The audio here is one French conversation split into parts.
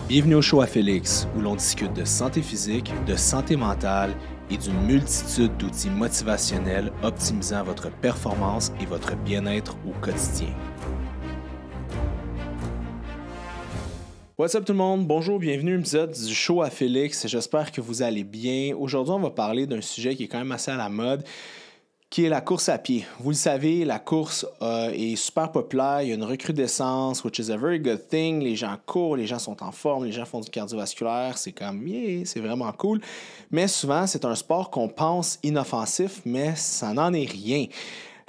Bienvenue au show à Félix, où l'on discute de santé physique, de santé mentale et d'une multitude d'outils motivationnels optimisant votre performance et votre bien-être au quotidien. What's up tout le monde? Bonjour, bienvenue à un épisode du show à Félix. J'espère que vous allez bien. Aujourd'hui, on va parler d'un sujet qui est quand même assez à la mode, qui est la course à pied. Vous le savez, la course est super populaire, il y a une recrudescence, which is a very good thing. Les gens courent, les gens sont en forme, les gens font du cardiovasculaire, c'est comme, yeah, c'est vraiment cool. Mais souvent, c'est un sport qu'on pense inoffensif, mais ça n'en est rien.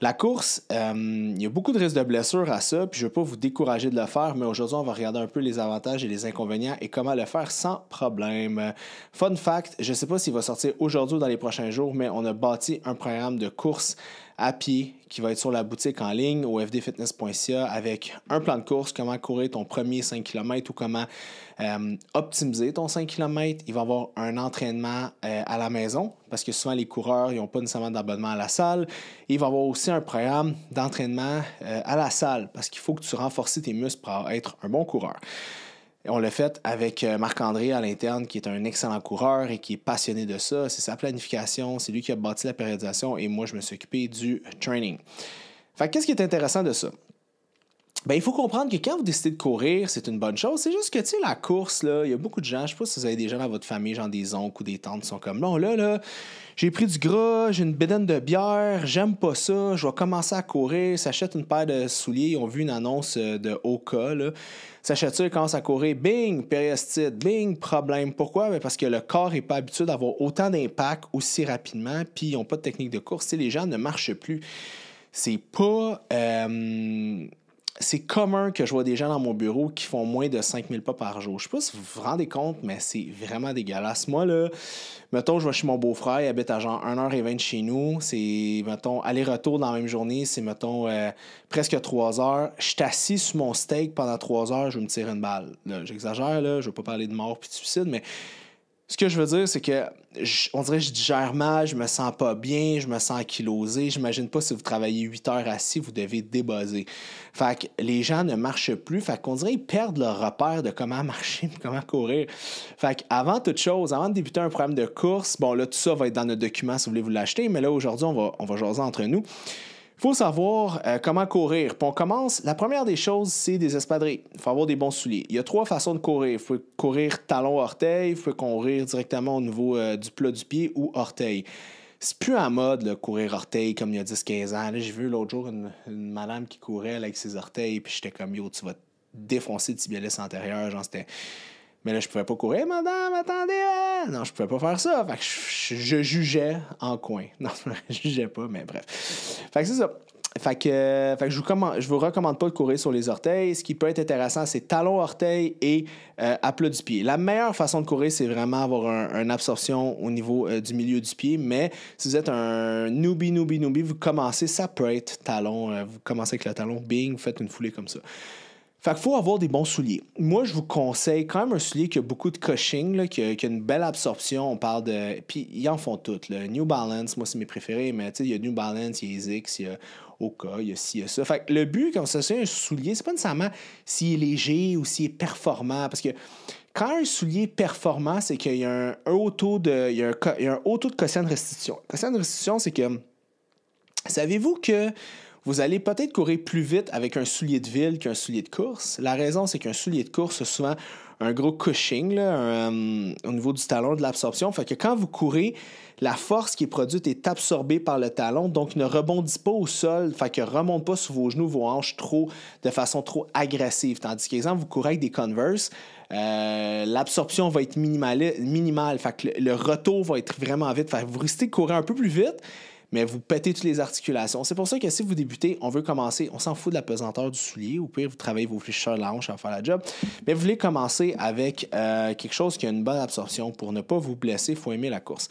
La course, il y a beaucoup de risques de blessures à ça, puis je ne veux pas vous décourager de le faire, mais aujourd'hui, on va regarder un peu les avantages et les inconvénients et comment le faire sans problème. Fun fact, je ne sais pas s'il va sortir aujourd'hui ou dans les prochains jours, mais on a bâti un programme de course à pied qui va être sur la boutique en ligne au fdfitness.ca avec un plan de course, comment courir ton premier 5 km ou comment optimiser ton 5 km. Il va y avoir un entraînement à la maison parce que souvent les coureurs n'ont pas nécessairement d'abonnement à la salle. Et il va y avoir aussi un programme d'entraînement à la salle parce qu'il faut que tu renforces tes muscles pour être un bon coureur. On l'a fait avec Marc-André à l'interne, qui est un excellent coureur et qui est passionné de ça. C'est sa planification, c'est lui qui a bâti la périodisation et moi, je me suis occupé du training. Fait qu'est-ce qui est intéressant de ça? Bien, il faut comprendre que quand vous décidez de courir, c'est une bonne chose. C'est juste que, tu sais, la course, là, il y a beaucoup de gens, je ne sais pas si vous avez des gens dans votre famille, genre des oncles ou des tantes qui sont comme, non, là, j'ai pris du gras, j'ai une bédaine de bière, j'aime pas ça, je vais commencer à courir, s'achète une paire de souliers, ils ont vu une annonce de Oka, là. S'achète ça, ils commencent à courir, bing, périostite, bing, problème. Pourquoi? Bien parce que le corps n'est pas habitué d'avoir autant d'impact aussi rapidement, puis ils n'ont pas de technique de course. Tu sais, les gens ne marchent plus. C'est pas... c'est commun que je vois des gens dans mon bureau qui font moins de 5000 pas par jour. Je ne sais pas si vous vous rendez compte, mais c'est vraiment dégueulasse. Moi, là, mettons, je vais chez mon beau-frère, il habite à genre 1h20 de chez nous. C'est, mettons, aller-retour dans la même journée, c'est, mettons, presque 3 heures. Je suis assis sur mon steak pendant 3 heures, je vais me tirer une balle. Là, j'exagère, là, je ne veux pas parler de mort puis de suicide, mais ce que je veux dire, c'est que on dirait que je digère mal, je me sens pas bien, je me sens ankylosé. J'imagine pas si vous travaillez 8 heures assis, vous devez débuzzer. Fait que les gens ne marchent plus. Fait qu'on dirait qu'ils perdent leur repère de comment marcher, comment courir. Fait qu'avant toute chose, avant de débuter un programme de course, bon là, tout ça va être dans notre document si vous voulez vous l'acheter, mais là, aujourd'hui, on va jaser entre nous. Il faut savoir comment courir. Puis on commence, la première des choses, c'est des espadrilles. Il faut avoir des bons souliers. Il y a 3 façons de courir. Il faut courir talon-orteil, il faut courir directement au niveau du plat du pied ou orteil. C'est plus en mode là, courir orteil comme il y a 10-15 ans. Là, j'ai vu l'autre jour une madame qui courait avec ses orteils, puis j'étais comme, yo, tu vas te défoncer le tibialis antérieur. Genre, c'était... Mais là, je pouvais pas courir. Madame, attendez! Non, je pouvais pas faire ça. Fait que je jugeais en coin. Non, je jugeais pas, mais bref. Fait que c'est ça. Fait que je vous recommande pas de courir sur les orteils. Ce qui peut être intéressant, c'est talon-orteil et à plat du pied. La meilleure façon de courir, c'est vraiment avoir une absorption au niveau du milieu du pied. Mais si vous êtes un newbie, vous commencez, ça peut être talon. Vous commencez avec le talon, bing, vous faites une foulée comme ça. Fait qu'il faut avoir des bons souliers. Moi, je vous conseille quand même un soulier qui a beaucoup de cushing, là, qui a une belle absorption. On parle de... Puis, ils en font toutes. Là. New Balance, moi, c'est mes préférés, mais tu sais, il y a New Balance, il y a ASICS, il y a Oka, il y a ci, il y a ça. Fait que le but, comme ça, c'est un soulier, c'est pas nécessairement s'il est léger ou s'il est performant, parce que quand un soulier est performant, c'est qu'il y a un haut taux de... Il y a un haut taux de quotient de restitution. Le quotient de restitution, c'est que... Savez-vous que vous allez peut-être courir plus vite avec un soulier de ville qu'un soulier de course? La raison, c'est qu'un soulier de course a souvent un gros cushing là, au niveau du talon, de l'absorption. Fait que quand vous courez, la force qui est produite est absorbée par le talon, donc ne rebondit pas au sol, fait que ne remonte pas sur vos genoux, vos hanches de façon trop agressive. Tandis qu'exemple, vous courez avec des Converse, l'absorption va être minimale, fait que le retour va être vraiment vite. Fait que vous restez courir un peu plus vite, mais vous pétez toutes les articulations. C'est pour ça que si vous débutez, on veut commencer, on s'en fout de la pesanteur du soulier. Au pire, vous travaillez vos fléchisseurs de la hanche à faire la job. Mais vous voulez commencer avec quelque chose qui a une bonne absorption pour ne pas vous blesser. Il faut aimer la course.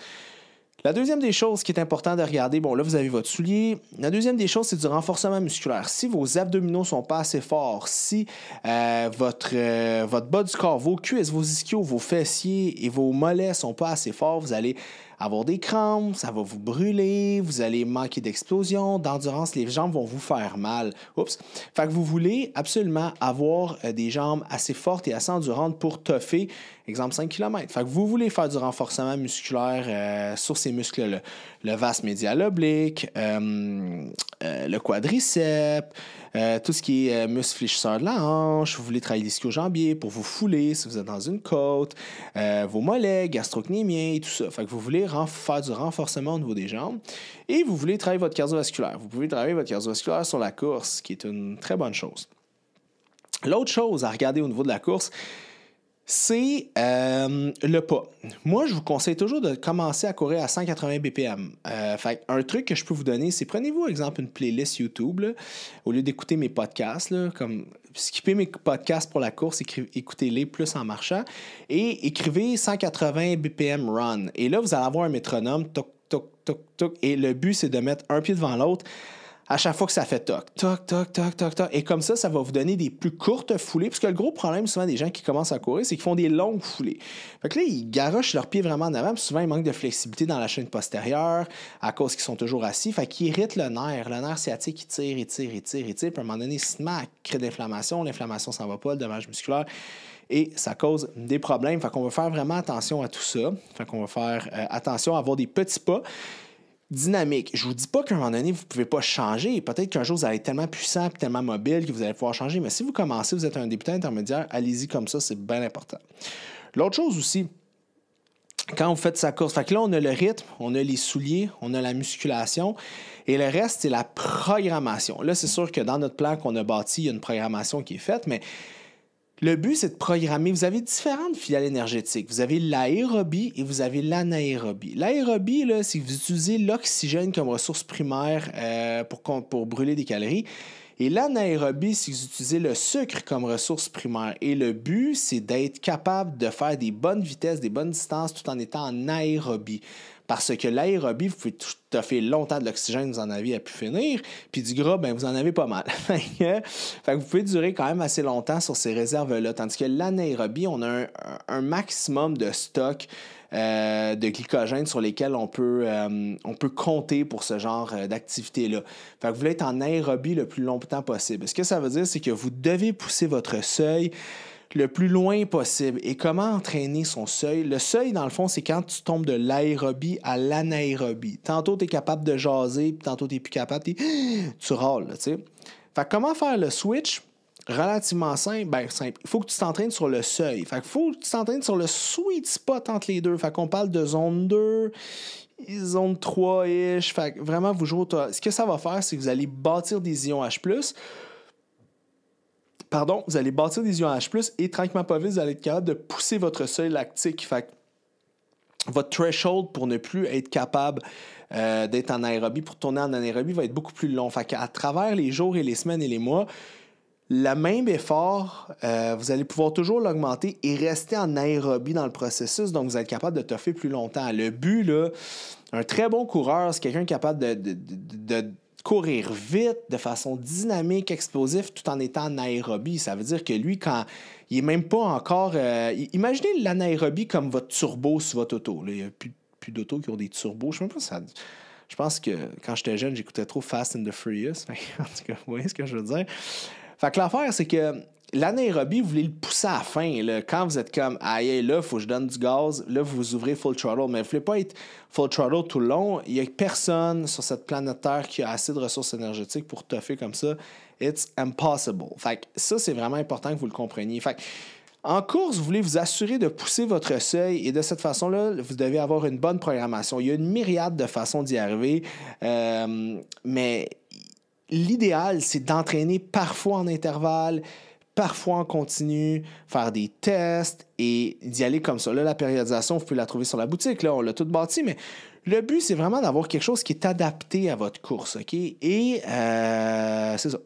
La deuxième des choses qui est important de regarder, bon là, vous avez votre soulier. La deuxième des choses, c'est du renforcement musculaire. Si vos abdominaux ne sont pas assez forts, si votre bas du corps, vos cuisses, vos ischios, vos fessiers et vos mollets ne sont pas assez forts, vous allez avoir des crampes, ça va vous brûler, vous allez manquer d'explosion, d'endurance, les jambes vont vous faire mal. Oups. Fait que vous voulez absolument avoir des jambes assez fortes et assez endurantes pour toffer, exemple 5 km. Fait que vous voulez faire du renforcement musculaire sur ces muscles-là. Le vaste médial oblique, le quadriceps, tout ce qui est muscle fléchisseur de la hanche, vous voulez travailler l'ischio-jambier pour vous fouler si vous êtes dans une côte, vos mollets, gastrocnémien et tout ça. Fait que vous voulez faire du renforcement au niveau des jambes et vous voulez travailler votre cardiovasculaire. Vous pouvez travailler votre cardiovasculaire sur la course, qui est une très bonne chose. L'autre chose à regarder au niveau de la course, c'est le pas. Moi, je vous conseille toujours de commencer à courir à 180 BPM. Un truc que je peux vous donner, c'est prenez-vous, exemple, une playlist YouTube, là, au lieu d'écouter mes podcasts, là, comme skippez mes podcasts pour la course, écoutez-les plus en marchant, et écrivez 180 BPM run. Et là, vous allez avoir un métronome, toc, toc, toc, toc, et le but, c'est de mettre un pied devant l'autre à chaque fois que ça fait toc, toc, toc, toc, toc, toc. Et comme ça va vous donner des plus courtes foulées. Parce que le gros problème, souvent, des gens qui commencent à courir, c'est qu'ils font des longues foulées. Fait que là, ils garochent leurs pieds vraiment en avant. Puis souvent, ils manquent de flexibilité dans la chaîne postérieure à cause qu'ils sont toujours assis. Fait qu'ils irritent le nerf. Le nerf sciatique, il tire, il tire, il tire, il tire. Puis à un moment donné, smack, crée de l'inflammation. L'inflammation s'en va pas, le dommage musculaire. Et ça cause des problèmes. Fait qu'on va faire vraiment attention à tout ça. Fait qu'on va faire attention à avoir des petits pas dynamique. Je vous dis pas qu'à un moment donné, vous ne pouvez pas changer. Peut-être qu'un jour, vous allez être tellement puissant et tellement mobile que vous allez pouvoir changer. Mais si vous commencez, vous êtes un débutant intermédiaire, allez-y comme ça, c'est bien important. L'autre chose aussi, quand vous faites sa course, fait que là, on a le rythme, on a les souliers, on a la musculation et le reste, c'est la programmation. Là, c'est sûr que dans notre plan qu'on a bâti, il y a une programmation qui est faite, mais le but, c'est de programmer. Vous avez différentes filiales énergétiques. Vous avez l'aérobie et vous avez l'anaérobie. L'aérobie, là, c'est que vous utilisez l'oxygène comme ressource primaire pour brûler des calories. Et l'anaérobie, c'est que vous utilisez le sucre comme ressource primaire. Et le but, c'est d'être capable de faire des bonnes vitesses, des bonnes distances tout en étant en aérobie. Parce que l'aérobie, vous pouvez toffer longtemps de l'oxygène, vous en avez à pu finir, puis du gras, ben vous en avez pas mal. Fait que vous pouvez durer quand même assez longtemps sur ces réserves-là. Tandis que l'anaérobie, on a un maximum de stock de glycogène sur lesquels on peut compter pour ce genre d'activité-là. Fait que vous voulez être en aérobie le plus longtemps possible. Ce que ça veut dire, c'est que vous devez pousser votre seuil le plus loin possible. Et comment entraîner son seuil? Le seuil, dans le fond, c'est quand tu tombes de l'aérobie à l'anaérobie. Tantôt, tu es capable de jaser, puis tantôt, tu n'es plus capable, tu râles, tu sais. Fait que comment faire le switch? Relativement simple, ben simple. Il faut que tu t'entraînes sur le seuil. Fait qu'il faut que tu t'entraînes sur le sweet spot entre les deux. Fait qu'on parle de zone 2, zone 3-ish. Fait que vraiment, vous jouez ce que ça va faire, c'est que vous allez bâtir des ions H+. Vous allez bâtir des ions H+, et tranquillement pas vite, vous allez être capable de pousser votre seuil lactique. Fait que votre threshold pour ne plus être capable d'être en aérobie, pour tourner en anaérobie, va être beaucoup plus long. Fait qu'à travers les jours et les semaines et les mois, le même effort, vous allez pouvoir toujours l'augmenter et rester en aérobie dans le processus. Donc, vous êtes capable de toffer plus longtemps. Le but, là, un très bon coureur, c'est quelqu'un capable de courir vite, de façon dynamique, explosive, tout en étant en aérobie. Ça veut dire que lui, quand il n'est même pas encore... imaginez l'anaérobie comme votre turbo sur votre auto. Là, il n'y a plus d'autos qui ont des turbos. Je sais même pas ça... Je pense que quand j'étais jeune, j'écoutais trop Fast and the Furious. En tout cas, vous voyez ce que je veux dire? Fait que l'affaire, c'est que l'anaérobie, vous voulez le pousser à la fin. Là. Quand vous êtes comme, aïe, là, il faut que je donne du gaz, là, vous ouvrez full throttle. Mais vous ne voulez pas être full throttle tout le long. Il n'y a personne sur cette planète Terre qui a assez de ressources énergétiques pour toffer comme ça. It's impossible. Fait que ça, c'est vraiment important que vous le compreniez. Fait que, en course, vous voulez vous assurer de pousser votre seuil et de cette façon-là, vous devez avoir une bonne programmation. Il y a une myriade de façons d'y arriver, mais l'idéal, c'est d'entraîner parfois en intervalle, parfois en continu, faire des tests et d'y aller comme ça. Là, la périodisation, vous pouvez la trouver sur la boutique. Là, on l'a tout bâti, mais le but, c'est vraiment d'avoir quelque chose qui est adapté à votre course. OK? Et c'est ça.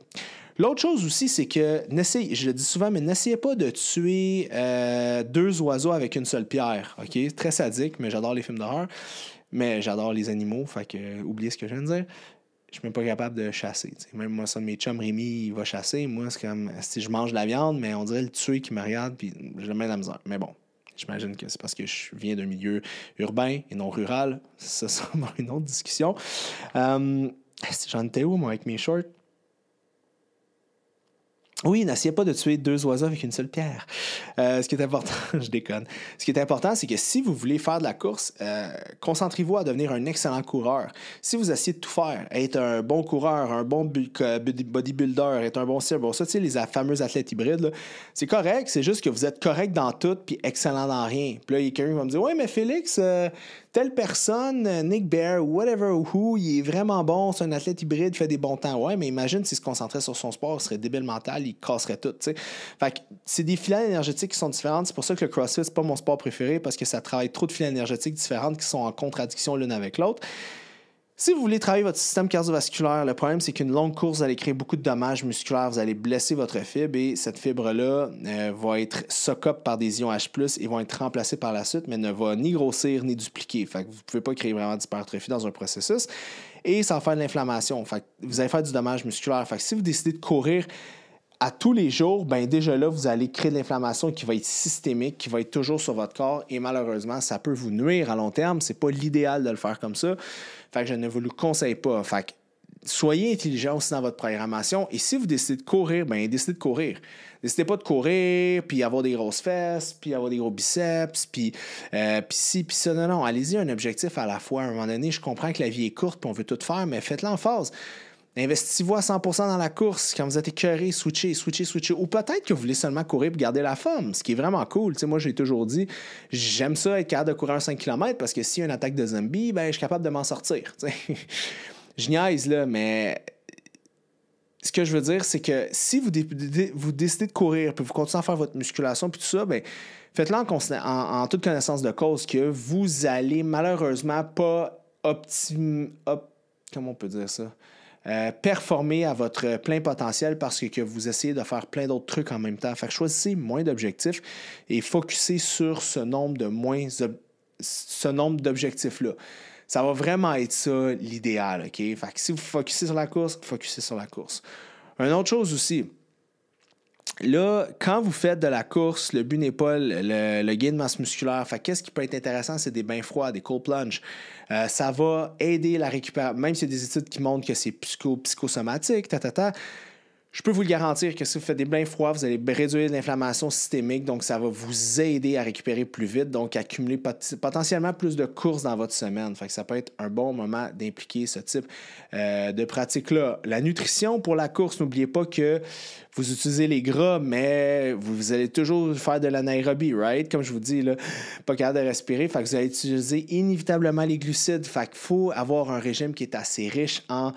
L'autre chose aussi, c'est que, je le dis souvent, mais n'essayez pas de tuer 2 oiseaux avec une seule pierre. OK? Très sadique, mais j'adore les films d'horreur. Mais j'adore les animaux, fait que oubliez ce que je viens de dire. Je suis même pas capable de chasser. T'sais. Même moi, ça de mes chums, Rémi, il va chasser. Moi, c'est comme si je mange de la viande, mais on dirait le tuer qui me regarde, puis j'ai même la misère. Mais bon, J'imagine que c'est parce que je viens d'un milieu urbain et non rural. Ça sera une autre discussion. J'en étais où, moi, avec mes shorts? Oui, n'essayez pas de tuer 2 oiseaux avec une seule pierre. Ce qui est important, je déconne. Ce qui est important, c'est que si vous voulez faire de la course, concentrez-vous à devenir un excellent coureur. Si vous essayez de tout faire, être un bon coureur, un bon bodybuilder, être un bon ciel, bon ça, tu sais, les fameux athlètes hybrides, là, c'est correct, c'est juste que vous êtes correct dans tout puis excellent dans rien. Puis là, il y a quelqu'un qui va me dire « Ouais, mais Félix, telle personne, Nick Bear, whatever, who, il est vraiment bon, c'est un athlète hybride, il fait des bons temps. » Ouais, mais imagine s'il se concentrait sur son sport, il serait débile mental, il casserait tout, tu sais. Fait que c'est des filets énergétiques qui sont différentes. C'est pour ça que le CrossFit, c'est pas mon sport préféré, parce que ça travaille trop de filets énergétiques différentes qui sont en contradiction l'une avec l'autre. Si vous voulez travailler votre système cardiovasculaire, le problème, c'est qu'une longue course, vous allez créer beaucoup de dommages musculaires, vous allez blesser votre fibre et cette fibre-là va être sock-up par des ions H+, et vont être remplacés par la suite, mais ne va ni grossir ni dupliquer. Fait que vous ne pouvez pas créer vraiment d'hypertrophie dans un processus et ça va faire de l'inflammation. Fait que vous allez faire du dommage musculaire. Fait que si vous décidez de courir à tous les jours, ben déjà là, vous allez créer de l'inflammation qui va être systémique, qui va être toujours sur votre corps et malheureusement, ça peut vous nuire à long terme. C'est pas l'idéal de le faire comme ça. Fait que je ne vous le conseille pas. Fait que soyez intelligent aussi dans votre programmation et si vous décidez de courir, ben décidez de courir. Décidez pas de courir, puis avoir des grosses fesses, puis avoir des gros biceps, puis ci, puis ça. Non, allez-y, un objectif à la fois. À un moment donné, je comprends que la vie est courte, puis on veut tout faire, mais faites-le en phase. Investissez-vous à 100% dans la course. Quand vous êtes écœuré, switchez. Ou peut-être que vous voulez seulement courir pour garder la forme, ce qui est vraiment cool. T'sais, moi, j'ai toujours dit, j'aime ça être capable de courir un 5 km parce que s'il y a une attaque de zombie, ben, je suis capable de m'en sortir. T'sais. Je niaise, là, mais ce que je veux dire, c'est que si vous décidez de courir puis vous continuez à faire votre musculation puis tout ça, ben, faites-le en toute connaissance de cause que vous allez malheureusement pas comment on peut dire ça? Performer à votre plein potentiel parce que vous essayez de faire plein d'autres trucs en même temps. Fait que choisissez moins d'objectifs et focussez sur ce nombre d'objectifs-là. Ça va vraiment être ça l'idéal, OK? Fait que si vous focussez sur la course, focussez sur la course. Une autre chose aussi, là, quand vous faites de la course, le but n'est pas le gain de masse musculaire. Fait qu'est-ce qui peut être intéressant, c'est des bains froids, des cold plunges. Ça va aider la récupération. Même s'il y a des études qui montrent que c'est psychosomatique, je peux vous le garantir que si vous faites des bains froids, vous allez réduire l'inflammation systémique, donc ça va vous aider à récupérer plus vite, donc accumuler potentiellement plus de courses dans votre semaine. Fait que ça peut être un bon moment d'impliquer ce type de pratique-là. La nutrition pour la course, n'oubliez pas que vous utilisez les gras, mais vous allez toujours faire de l'anaérobie, right? Comme je vous dis, là, pas capable de respirer. Fait que vous allez utiliser inévitablement les glucides. Fait qu'il faut avoir un régime qui est assez riche en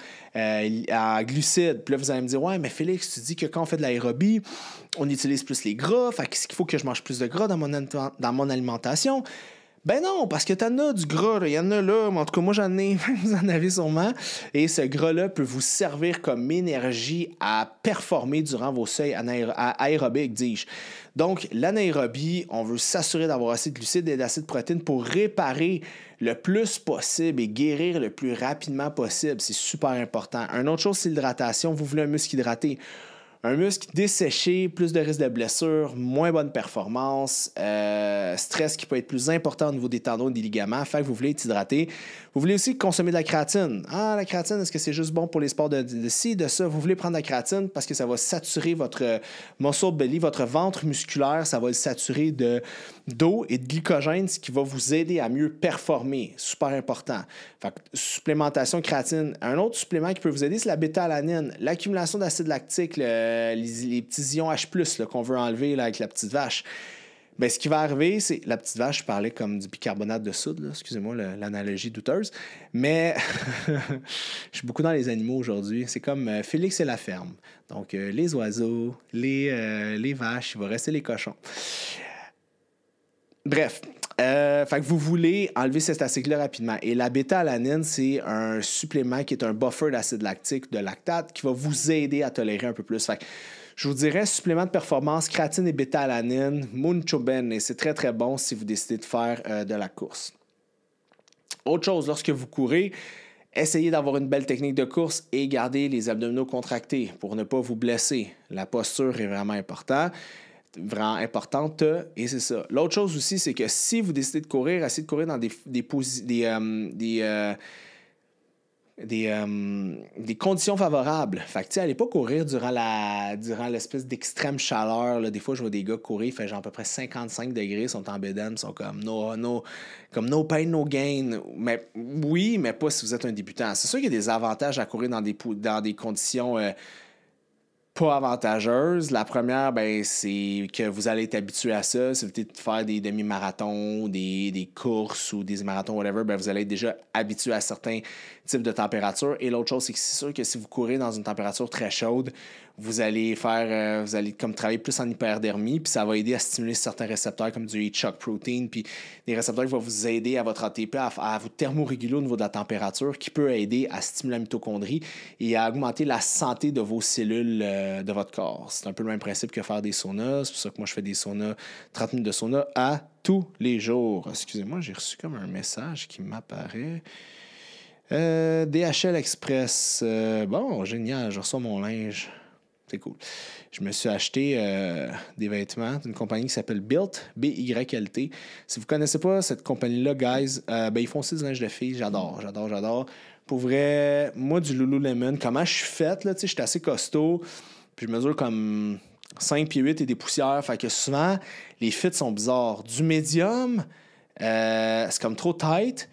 glucides. Puis là, vous allez me dire, ouais, mais Félix, tu dis que quand on fait de l'aérobie, on utilise plus les gras. Fait qu'il faut que je mange plus de gras dans mon alimentation. Ben non, parce que t'en as du gras, il y en a là, mais en tout cas, moi j'en ai, vous en avez sûrement, et ce gras-là peut vous servir comme énergie à performer durant vos seuils aérobiques, dis-je. Donc, l'anaérobie, on veut s'assurer d'avoir assez de glucides et d'acide protéines pour réparer le plus possible et guérir le plus rapidement possible. C'est super important. Une autre chose, c'est l'hydratation. Vous voulez un muscle hydraté. Un muscle desséché, plus de risque de blessure, moins bonne performance, stress qui peut être plus important au niveau des tendons et des ligaments. Fait que vous voulez être hydraté. Vous voulez aussi consommer de la créatine. Ah, la créatine, est-ce que c'est juste bon pour les sports de ci, de ça? Vous voulez prendre de la créatine parce que ça va saturer votre muscle belly, votre ventre musculaire, ça va le saturer d'eau et de glycogène, ce qui va vous aider à mieux performer. Super important. Fait que supplémentation créatine. Un autre supplément qui peut vous aider, c'est la bêta-alanine. L'accumulation d'acide lactique, les petits ions H+, là, qu'on veut enlever là, avec la petite vache. Bien, ce qui va arriver, c'est... La petite vache, je parlais comme du bicarbonate de soude, là, excusez-moi l'analogie douteuse, mais je suis beaucoup dans les animaux aujourd'hui. C'est comme Félix et la ferme. Donc, les oiseaux, les vaches, il va rester les cochons. Bref, fait que vous voulez enlever cet acide-là rapidement. Et la bêta-alanine, c'est un supplément qui est un buffer d'acide lactique, de lactate, qui va vous aider à tolérer un peu plus. Fait que je vous dirais, supplément de performance, créatine et bêta-alanine, mucho bene, et c'est très, très bon si vous décidez de faire de la course. Autre chose, lorsque vous courez, essayez d'avoir une belle technique de course et gardez les abdominaux contractés pour ne pas vous blesser. La posture est vraiment importante. vraiment importante. Et c'est ça. L'autre chose aussi, c'est que si vous décidez de courir, essayez de courir dans des conditions favorables. Fait que, tu sais, allez pas courir durant l'espèce d'extrême chaleur. Là. Des fois, je vois des gars courir, il fait genre à peu près 55 degrés, ils sont en bédaine, ils sont comme no pain, no gain. Mais oui, mais pas si vous êtes un débutant. C'est sûr qu'il y a des avantages à courir dans des conditions pas avantageuses. La première, ben, c'est que vous allez être habitué à ça. Si vous êtes de faire des demi-marathons, des courses ou des marathons, whatever, ben, vous allez être déjà habitué à certains types de températures. Et l'autre chose, c'est que c'est sûr que si vous courez dans une température très chaude, vous allez comme travailler plus en hyperdermie, puis ça va aider à stimuler certains récepteurs comme du heat shock protein, puis des récepteurs qui vont vous aider à votre ATP, à vous thermoréguler au niveau de la température, qui peut aider à stimuler la mitochondrie et à augmenter la santé de vos cellules de votre corps. C'est un peu le même principe que faire des saunas. C'est pour ça que moi, je fais des saunas, 30 minutes de sauna à tous les jours. Excusez-moi, j'ai reçu comme un message qui m'apparaît. DHL Express. Bon, génial, je reçois mon linge. C'est cool. Je me suis acheté des vêtements d'une compagnie qui s'appelle Built, B-Y-L-T. Si vous ne connaissez pas cette compagnie-là, guys, ils font aussi du linge de filles. J'adore. Pour vrai, moi, du Lululemon, comment je suis faite, là, tu sais, je suis assez costaud, puis je mesure comme 5 pieds 8 et des poussières. Fait que souvent, les fits sont bizarres. Du médium, c'est comme trop tight.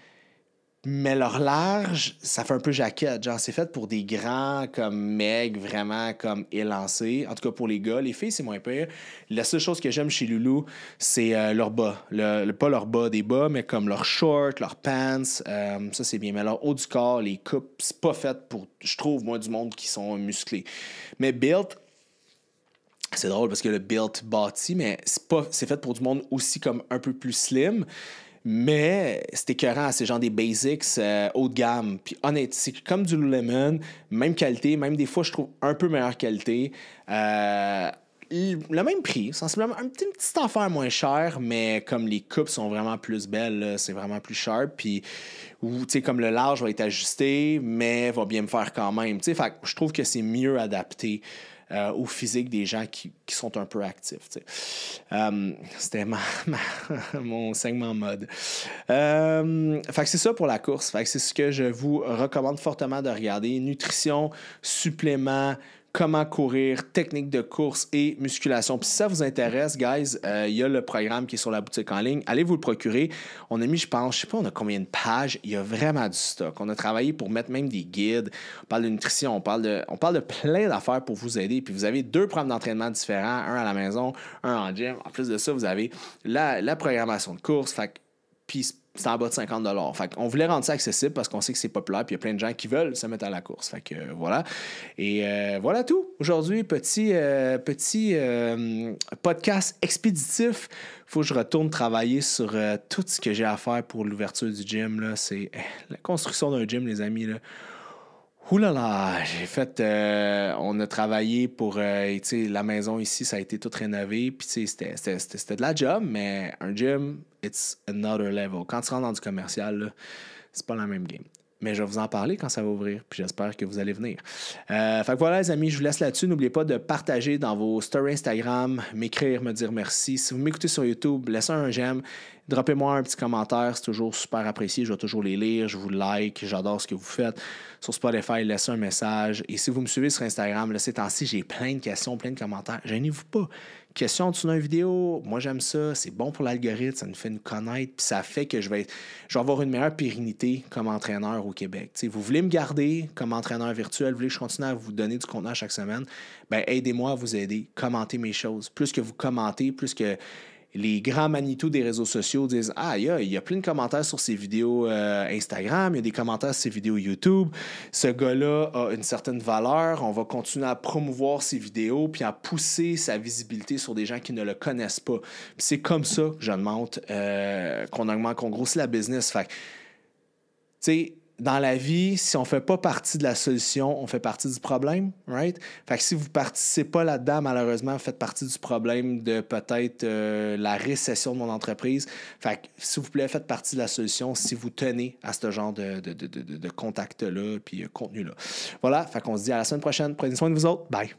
Mais leur large, ça fait un peu jaquette. Genre, c'est fait pour des grands comme mecs, vraiment comme élancés. En tout cas, pour les gars. Les filles, c'est moins pire. La seule chose que j'aime chez Loulou, c'est leur bas. Pas leur bas des bas, mais comme leurs shorts, leurs pants. Ça, c'est bien. Mais leur haut du corps, les coupes, c'est pas fait pour, je trouve, moi, du monde qui sont musclés. Mais Built, c'est drôle parce que le Built bâti, mais c'est fait pour du monde aussi comme un peu plus slim. Mais c'est écœurant, c'est genre des basics haut de gamme. Puis honnêtement, c'est comme du Lululemon, même qualité, même des fois je trouve un peu meilleure qualité. Le même prix, sensiblement, une petite affaire moins chère, mais comme les coupes sont vraiment plus belles, là, c'est vraiment plus sharp. Puis, tu sais, comme le large va être ajusté, mais va bien me faire quand même. Tu sais, fait je trouve que c'est mieux adapté au physique des gens qui sont un peu actifs. C'était mon segment mode. Fait que c'est ça pour la course. Fait que c'est ce que je vous recommande fortement de regarder. Nutrition, suppléments, comment courir, technique de course et musculation. Puis si ça vous intéresse, guys, il y a le programme qui est sur la boutique en ligne. Allez vous le procurer. On a mis, je pense, je sais pas, on a combien de pages. Il y a vraiment du stock. On a travaillé pour mettre même des guides. On parle de nutrition, on parle de plein d'affaires pour vous aider. Puis vous avez 2 programmes d'entraînement différents, un à la maison, un en gym. En plus de ça, vous avez la programmation de course. Fait que, puis c'est en bas de 50 $. Fait qu'on voulait rendre ça accessible parce qu'on sait que c'est populaire puis il y a plein de gens qui veulent se mettre à la course. Fait que voilà. Et voilà tout. Aujourd'hui, petit podcast expéditif. Faut que je retourne travailler sur tout ce que j'ai à faire pour l'ouverture du gym. Là. C'est la construction d'un gym, les amis. Là. Ouh là là, j'ai fait... on a travaillé pour... la maison ici, ça a été tout rénové. Puis c'était de la job, mais un gym, it's another level. Quand tu rentres dans du commercial, là, c'est pas la même game. Mais je vais vous en parler quand ça va ouvrir, puis j'espère que vous allez venir. Fait que voilà, les amis, je vous laisse là-dessus. N'oubliez pas de partager dans vos stories Instagram, m'écrire, me dire merci. Si vous m'écoutez sur YouTube, laissez un j'aime. Droppez-moi un petit commentaire, c'est toujours super apprécié. Je vais toujours les lire, je vous like, j'adore ce que vous faites. Sur Spotify, laissez un message. Et si vous me suivez sur Instagram, là, ces temps-ci, j'ai plein de questions, plein de commentaires. Gênez-vous pas. Questions dessous d'une vidéo, moi j'aime ça, c'est bon pour l'algorithme, ça nous fait nous connaître, puis ça fait que je vais avoir une meilleure pérennité comme entraîneur au Québec. T'sais, vous voulez me garder comme entraîneur virtuel, vous voulez que je continue à vous donner du contenu à chaque semaine, ben aidez-moi à vous aider, commentez mes choses. Plus que vous commentez, plus que les grands Manitou des réseaux sociaux disent « Ah, il y a plein de commentaires sur ses vidéos Instagram, il y a des commentaires sur ses vidéos YouTube. Ce gars-là a une certaine valeur. On va continuer à promouvoir ses vidéos puis à pousser sa visibilité sur des gens qui ne le connaissent pas. » Puis c'est comme ça que je demande qu'on grossit la business. Fait que, tu sais, dans la vie, si on ne fait pas partie de la solution, on fait partie du problème, right? Fait que si vous ne participez pas là-dedans, malheureusement, vous faites partie du problème de peut-être la récession de mon entreprise. Fait que, s'il vous plaît, faites partie de la solution si vous tenez à ce genre de contact-là puis contenu-là. Voilà, fait qu'on se dit à la semaine prochaine. Prenez soin de vous autres. Bye!